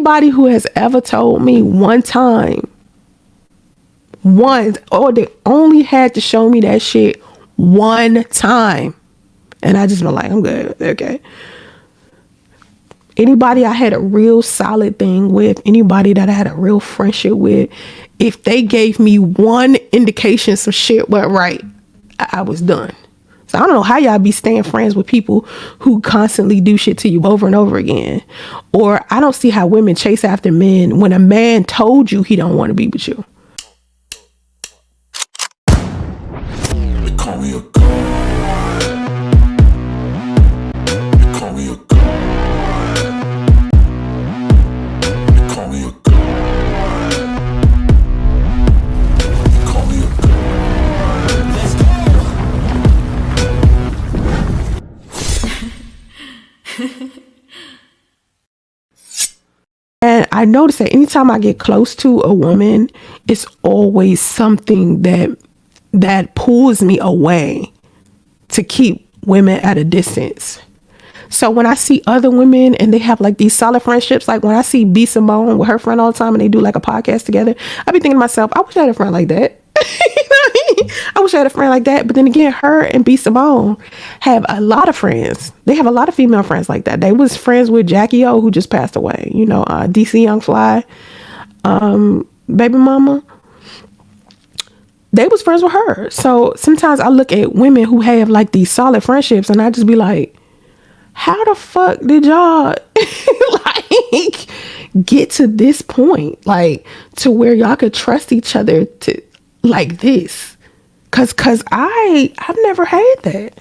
Anybody who has ever told me one time, or they only had to show me that shit one time, and I just been like, I'm good, okay. Anybody I had a real solid thing with, anybody that I had a real friendship with, if they gave me one indication some shit went right, I was done. So I don't know how y'all be staying friends with people who constantly do shit to you over and over again. Or I don't see how women chase after men when a man told you he don't want to be with you. They call me a god. They call me a god. They call me a god. They call me a god. Let's go. And I notice that anytime I get close to a woman, it's always something that pulls me away to keep women at a distance. So when I see other women and they have like these solid friendships, like when I see B. Simone with her friend all the time and they do like a podcast together, I be thinking to myself, I wish I had a friend like that. You know what I mean? I wish I had a friend like that. But then again, her and B. Simone have a lot of friends. They have a lot of female friends like that. They was friends with Jackie O, who just passed away. You know, DC Young Fly, baby mama. They was friends with her. So sometimes I look at women who have like these solid friendships and I just be like, how the fuck did y'all like get to this point? Like to where y'all could trust each other to like this? Cause I've never had that.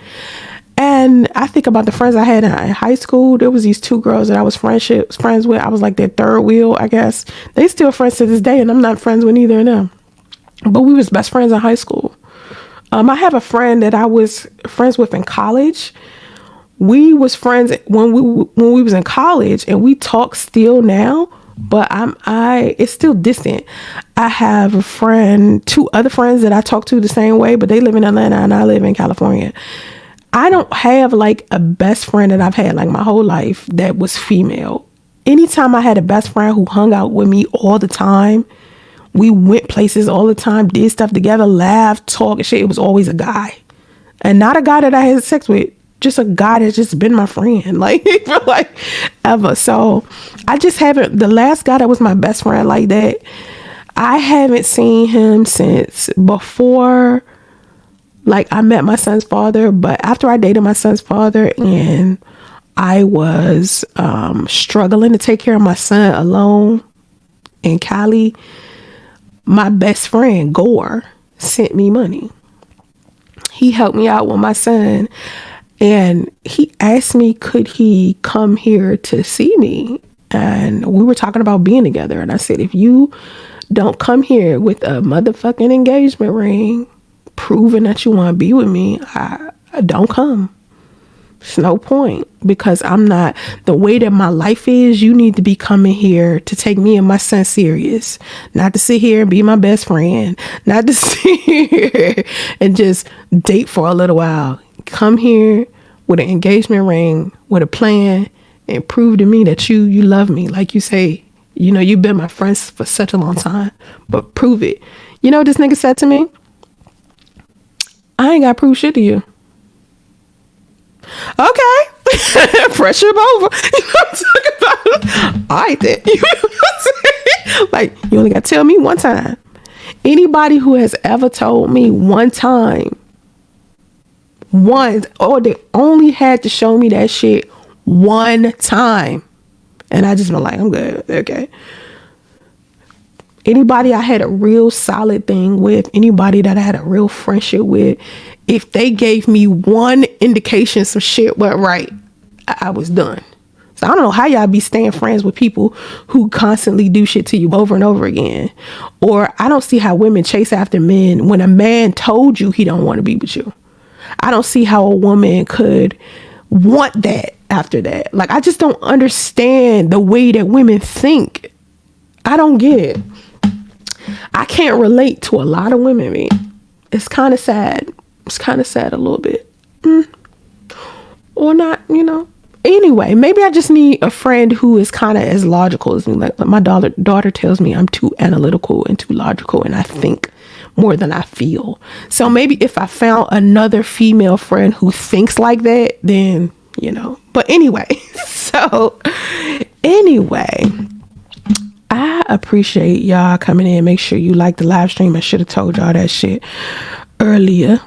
And I think about the friends I had in high school. There was these two girls that I was friends with. I was like their third wheel, I guess. They still friends to this day and I'm not friends with either of them. But we was best friends in high school. I have a friend that I was friends with in college. We was friends when we was in college, and we talk still now, but it's still distant. I have a friend, two other friends that I talk to the same way, but they live in Atlanta and I live in California. I don't have like a best friend that I've had like my whole life that was female. Anytime I had a best friend who hung out with me all the time, we went places all the time, did stuff together, laughed, talked and shit, it was always a guy. And not a guy that I had sex with. Just a guy that's just been my friend, like for like ever. So I just haven't, the last guy that was my best friend like that, I haven't seen him since before like I met my son's father. But after I dated my son's father and I was struggling to take care of my son alone in Cali, my best friend Gore sent me money. He helped me out with my son. And he asked me, could he come here to see me? And we were talking about being together. And I said, if you don't come here with a motherfucking engagement ring proving that you want to be with me, I don't come. It's no point, because I'm not, the way that my life is, you need to be coming here to take me and my son serious. Not to sit here and be my best friend. Not to sit here and just date for a little while. Come here with an engagement ring, with a plan, and prove to me that you love me. Like you say, you know, you've been my friend for such a long time, but prove it. You know what this nigga said to me? I ain't got to prove shit to you. Okay. Pressure over. You know what I'm talking about? All right then. You know what I'm saying? Like, you only got to tell me one time. Anybody who has ever told me one time, or they only had to show me that shit one time, and I just been like, I'm good, okay. Anybody I had a real solid thing with, anybody that I had a real friendship with, if they gave me one indication some shit went right, I was done. So I don't know how y'all be staying friends with people who constantly do shit to you over and over again. Or I don't see how women chase after men when a man told you he don't want to be with you. I don't see how a woman could want that after that. Like, I just don't understand the way that women think. I don't get it. I can't relate to a lot of women, man. It's kind of sad. It's kind of sad a little bit. Or not, you know. Anyway, maybe I just need a friend who is kind of as logical as me. Like my daughter tells me I'm too analytical and too logical, and I think more than I feel. So maybe if I found another female friend who thinks like that, then, you know. But anyway, so anyway, I appreciate y'all coming in. Make sure you like the live stream. I should have told y'all that shit earlier.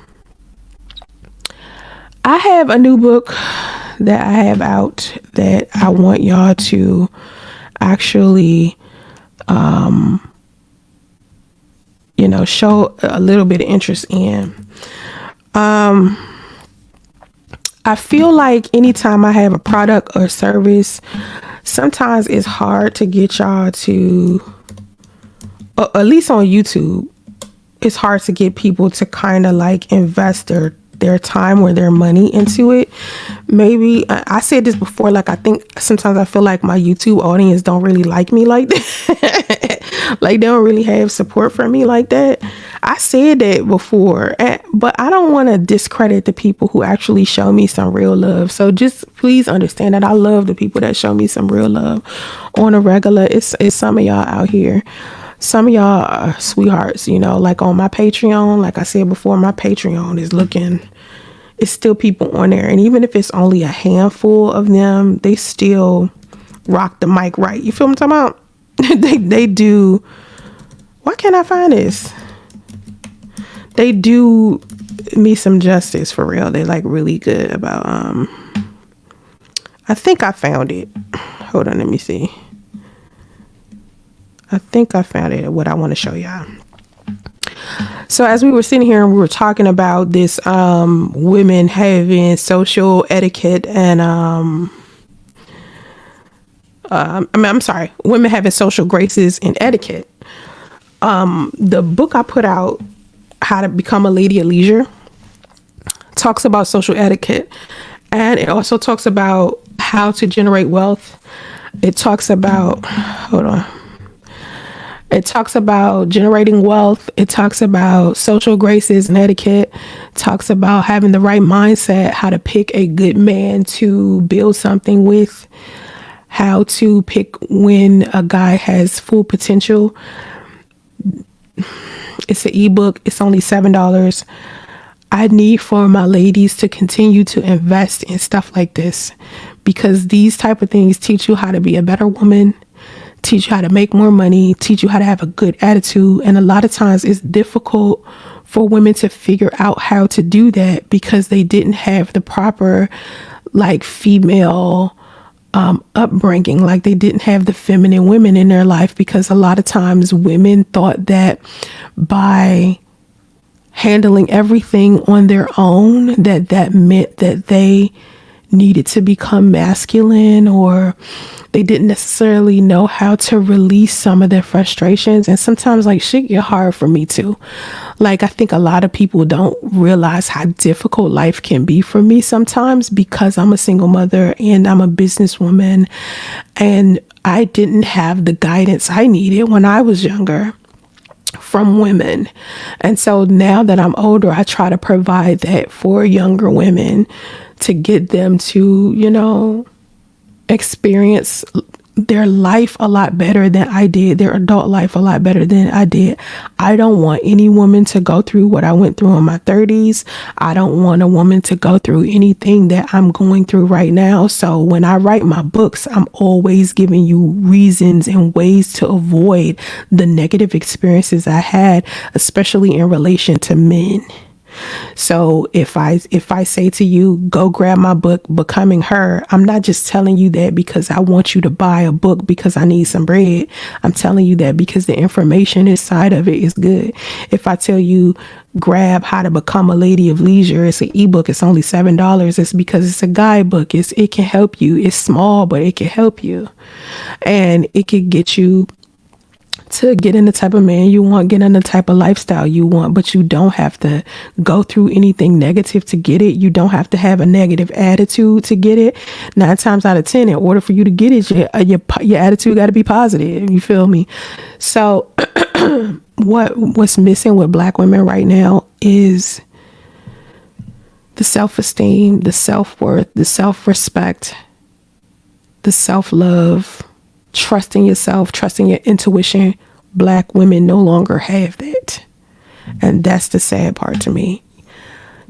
I have a new book that I have out that I want y'all to actually, show a little bit of interest in. I feel like anytime I have a product or service, sometimes it's hard to get y'all to, or at least on YouTube, it's hard to get people to kind of like invest their time or their money into it. Maybe I said this before, like I think sometimes I feel like my YouTube audience don't really like me like that. Like they don't really have support for me like that. I said that before, but I don't want to discredit the people who actually show me some real love. So just please understand that I love the people that show me some real love on a regular. It's some of y'all out here. Some of y'all are sweethearts, like on my Patreon. Like I said before, my Patreon is it's still people on there. And even if it's only a handful of them, they still rock the mic right. You feel what I'm talking about? They do. Why can't I find this? They do me some justice for real. They like really good about, I think I found it. Hold on, let me see. I think I found it, what I want to show y'all. So as we were sitting here and we were talking about this, women having social etiquette and, I'm sorry, women having social graces and etiquette. The book I put out, How to Become a Lady of Leisure, talks about social etiquette. And it also talks about how to generate wealth. It talks about, it talks about generating wealth. It talks about social graces and etiquette. It talks about having the right mindset, how to pick a good man to build something with, how to pick when a guy has full potential. It's an ebook. It's only $7. I need for my ladies to continue to invest in stuff like this, because these type of things teach you how to be a better woman, teach you how to make more money, teach you how to have a good attitude. And a lot of times it's difficult for women to figure out how to do that because they didn't have the proper like female upbringing. Like they didn't have the feminine women in their life, because a lot of times women thought that by handling everything on their own, that meant that they needed to become masculine, or they didn't necessarily know how to release some of their frustrations. And sometimes like shit get hard for me too. Like I think a lot of people don't realize how difficult life can be for me sometimes, because I'm a single mother and I'm a businesswoman, and I didn't have the guidance I needed when I was younger from women. And so now that I'm older, I try to provide that for younger women to get them to, experience their life a lot better than I did, their adult life a lot better than I did. I don't want any woman to go through what I went through in my 30s. I don't want a woman to go through anything that I'm going through right now. So when I write my books, I'm always giving you reasons and ways to avoid the negative experiences I had, especially in relation to men. So if I say to you, go grab my book, Becoming Her, I'm not just telling you that because I want you to buy a book because I need some bread. I'm telling you that because the information inside of it is good. If I tell you, grab How to Become a Lady of Leisure, it's an ebook, it's only $7. It's because it's a guidebook. It can help you. It's small, but it can help you. And it can get you to get in the type of man you want, get in the type of lifestyle you want, but you don't have to go through anything negative to get it. You don't have to have a negative attitude to get it. 9 times out of 10, in order for you to get it, your attitude got to be positive. You feel me? So what's missing with Black women right now is the self-esteem, the self-worth, the self-respect, the self-love, trusting yourself, trusting your intuition. Black women no longer have that. And that's the sad part to me.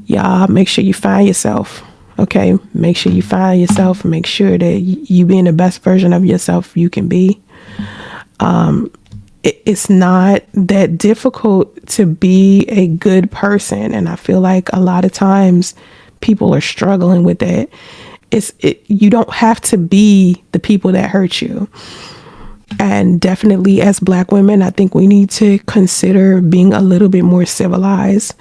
Y'all, make sure you find yourself. Okay? Make sure you find yourself. Make sure that you being the best version of yourself you can be. It's not that difficult to be a good person. And I feel like a lot of times people are struggling with that. You don't have to be the people that hurt you. And definitely as Black women, I think we need to consider being a little bit more civilized.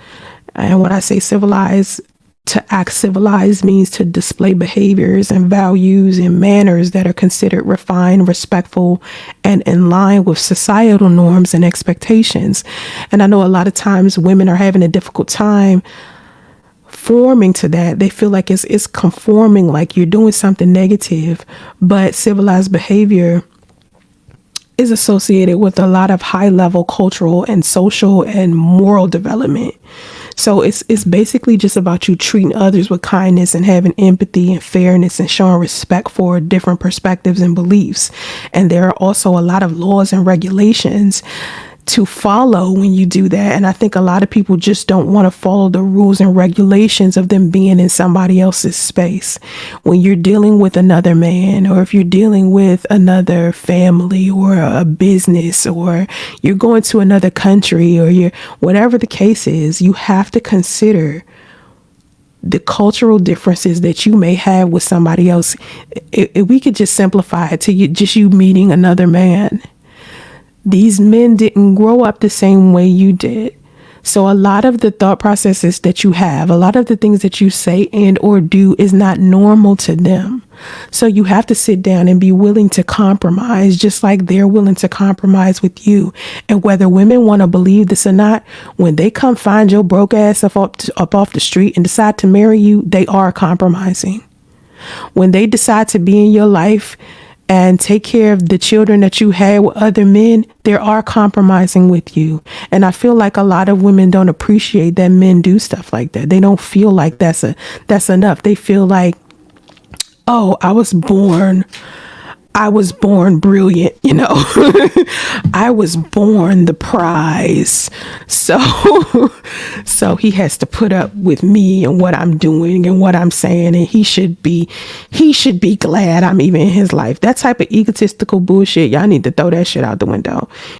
And when I say civilized, to act civilized means to display behaviors and values and manners that are considered refined, respectful, and in line with societal norms and expectations. And I know a lot of times women are having a difficult time forming to that. They feel like it's conforming, like you're doing something negative. But civilized behavior is associated with a lot of high level cultural and social and moral development. So it's basically just about you treating others with kindness and having empathy and fairness and showing respect for different perspectives and beliefs. And there are also a lot of laws and regulations to follow when you do that. And I think a lot of people just don't want to follow the rules and regulations of them being in somebody else's space. When you're dealing with another man, or if you're dealing with another family or a business, or you're going to another country, or whatever the case is, you have to consider the cultural differences that you may have with somebody else. If we could just simplify it to you meeting another man. These men didn't grow up the same way you did. So a lot of the thought processes that you have, a lot of the things that you say and or do is not normal to them. So you have to sit down and be willing to compromise, just like they're willing to compromise with you. And whether women want to believe this or not, when they come find your broke ass up off the street and decide to marry you, they are compromising. When they decide to be in your life and take care of the children that you had with other men, they are compromising with you. And I feel like a lot of women don't appreciate that men do stuff like that. They don't feel like that's enough. They feel like, oh, I was born brilliant, I was born the prize. So he has to put up with me and what I'm doing and what I'm saying, and he should be glad I'm even in his life. That type of egotistical bullshit, y'all need to throw that shit out the window.